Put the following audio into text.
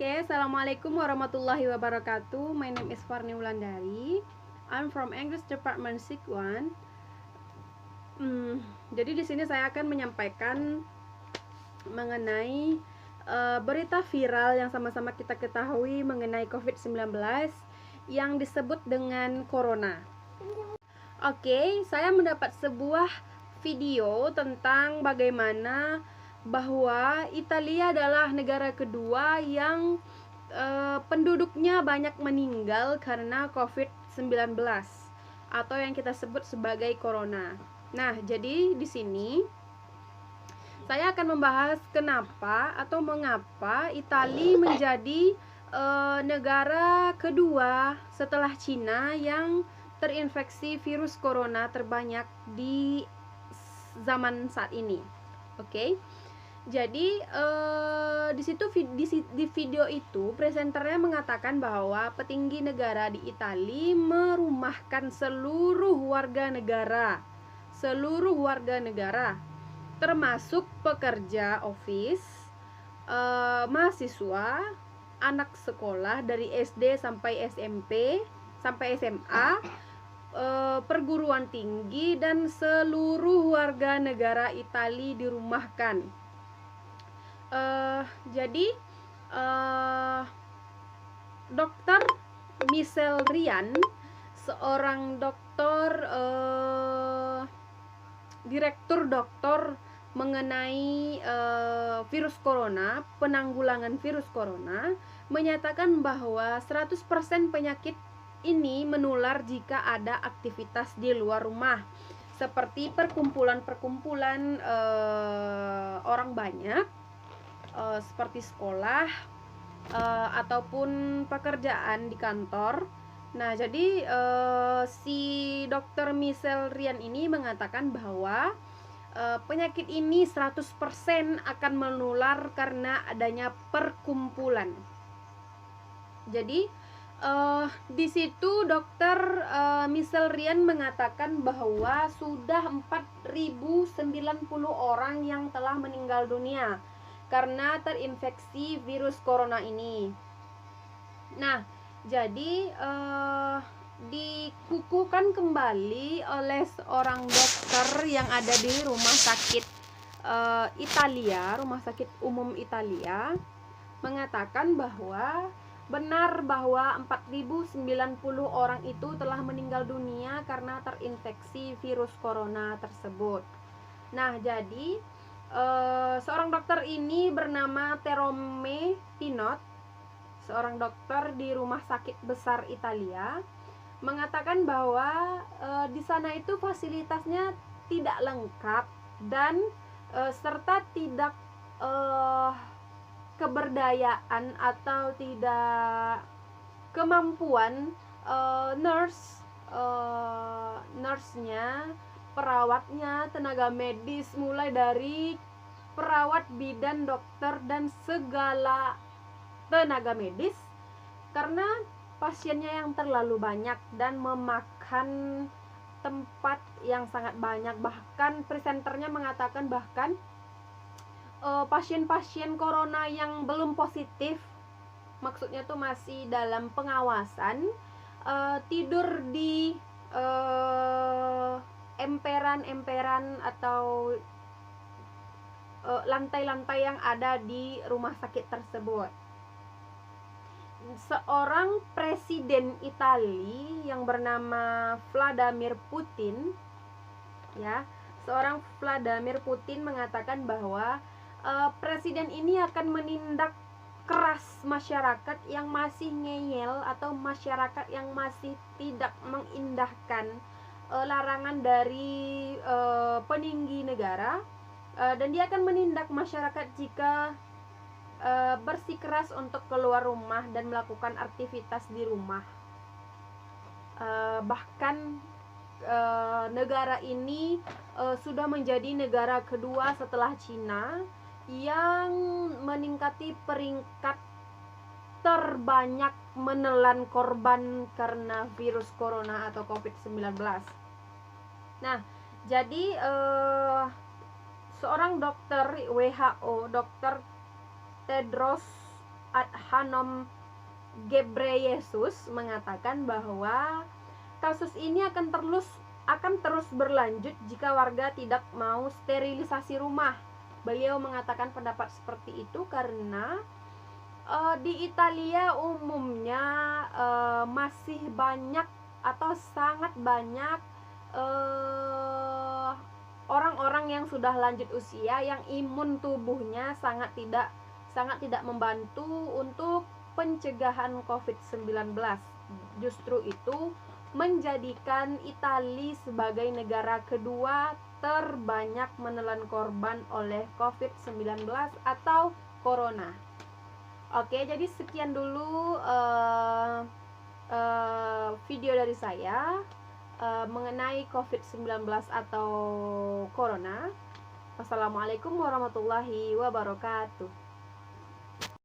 Oke, assalamualaikum warahmatullahi wabarakatuh. My name is Farni Wulandari. I'm from English Department Sik 1. Jadi di sini saya akan menyampaikan mengenai berita viral yang sama-sama kita ketahui mengenai COVID-19 yang disebut dengan Corona. Oke, saya mendapat sebuah video tentang bagaimana bahwa Italia adalah negara kedua yang penduduknya banyak meninggal karena COVID-19 atau yang kita sebut sebagai Corona. Nah, jadi di sini saya akan membahas kenapa atau mengapa Italia menjadi negara kedua setelah Cina yang terinfeksi virus corona terbanyak di zaman saat ini. Oke. Jadi di video itu presenternya mengatakan bahwa petinggi negara di Italia merumahkan seluruh warga negara, termasuk pekerja office, mahasiswa, anak sekolah dari SD sampai SMP sampai SMA, perguruan tinggi, dan seluruh warga negara Italia dirumahkan. Jadi Dr. Michelle Ryan, seorang direktur dokter mengenai virus corona, penanggulangan virus corona, menyatakan bahwa 100% penyakit ini menular jika ada aktivitas di luar rumah, seperti perkumpulan orang banyak, seperti sekolah ataupun pekerjaan di kantor. Nah, jadi si Dr. Michelle Ryan ini mengatakan bahwa penyakit ini 100% akan menular karena adanya perkumpulan. Jadi di situ Dr. Michelle Ryan mengatakan bahwa sudah 4.090 orang yang telah meninggal dunia karena terinfeksi virus corona ini. Nah, jadi dikukuhkan kembali oleh seorang dokter yang ada di rumah sakit rumah sakit umum Italia, mengatakan bahwa benar bahwa 4.090 orang itu telah meninggal dunia karena terinfeksi virus corona tersebut. Nah, jadi seorang dokter ini bernama Terome Pinot, seorang dokter di rumah sakit besar Italia, mengatakan bahwa di sana itu fasilitasnya tidak lengkap dan serta tidak keberdayaan atau tidak kemampuan nurse-nya, perawatnya, tenaga medis, mulai dari perawat, bidan, dokter, dan segala tenaga medis, karena pasiennya yang terlalu banyak dan memakan tempat yang sangat banyak. Bahkan presenternya mengatakan pasien-pasien corona yang belum positif, maksudnya tuh masih dalam pengawasan, tidur di emperan-emperan atau lantai-lantai yang ada di rumah sakit tersebut. Seorang presiden Italia yang bernama Vladimir Putin, mengatakan bahwa presiden ini akan menindak keras masyarakat yang masih ngeyel atau masyarakat yang masih tidak mengindahkan larangan dari peninggi negara, dan dia akan menindak masyarakat jika bersikeras untuk keluar rumah dan melakukan aktivitas di rumah. Bahkan negara ini sudah menjadi negara kedua setelah Cina yang meningkati peringkat terbanyak menelan korban karena virus corona atau COVID-19. Nah, jadi seorang dokter WHO, Dr. Tedros Adhanom Ghebreyesus mengatakan bahwa kasus ini akan terus berlanjut jika warga tidak mau sterilisasi rumah. Beliau mengatakan pendapat seperti itu karena di Italia umumnya masih banyak atau sangat banyak orang-orang yang sudah lanjut usia yang imun tubuhnya sangat tidak membantu untuk pencegahan COVID-19. Justru itu menjadikan Italia sebagai negara kedua terbanyak menelan korban oleh COVID-19 atau corona. Oke, jadi sekian dulu video dari saya mengenai COVID-19 atau corona. Wassalamualaikum warahmatullahi wabarakatuh.